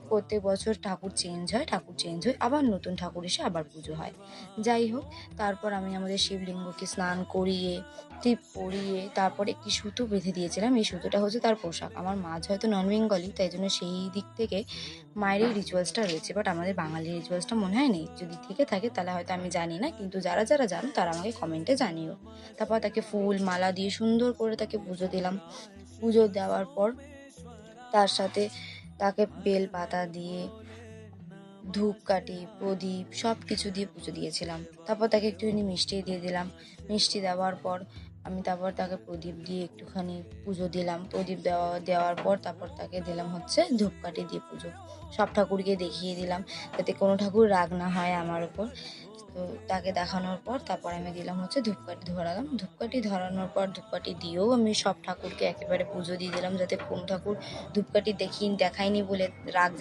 প্রত্যেক বছর ঠাকুর চেঞ্জ হয়, আবার নতুন ঠাকুর এসে আবার পুজো হয়। যাই হোক, তারপর আমি আমাদের শিবলিঙ্গকে স্নান করিয়ে, টিপ পরিয়ে, তারপর একটি সুতো বেঁধে দিয়েছিলাম। এই সুতোটা হচ্ছে তার পোশাক। আমার মা যেহেতু নন বেঙ্গলি, তাই জন্য সেই দিক থেকে মায়ের এই রিচুয়ালসটা রয়েছে। বাট আমাদের বাঙালির রিচুয়ালসটা মনে হয় নেই। যদি থেকে থাকে তাহলে হয়তো আমি জানি না, কিন্তু যারা যারা জানো তারা আমাকে কমেন্টে জানিও। তারপর তাকে ফুল মালা দিয়ে সুন্দর করে তাকে পুজো দিলাম। পুজো দেওয়ার পর তার সাথে তাকে বেল পাতা দিয়ে, ধূপকাঠি, প্রদীপ সব কিছু দিয়ে পুজো দিয়েছিলাম। তারপর তাকে একটুখানি মিষ্টি দিয়ে দিলাম। মিষ্টি দেওয়ার পর আমি তারপর তাকে প্রদীপ দিয়ে একটুখানি পুজো দিলাম। প্রদীপ দেওয়ার পর তারপর তাকে দিলাম হচ্ছে ধূপকাঠি দিয়ে পুজো। সব ঠাকুরকে দেখিয়ে দিলাম, যাতে কোনো ঠাকুর রাগ না হয় আমার ওপর। তো তাকে দেখানোর পর তারপর আমি দিলাম হচ্ছে ধূপকাঠি ধরালাম। ধূপকাঠি ধরানোর পর ধূপকাঠি দিয়েও আমি সব ঠাকুরকে একেবারে পুজো দিয়ে দিলাম, যাতে কোন ঠাকুর ধূপকাঠি দেখায়নি বলে রাগ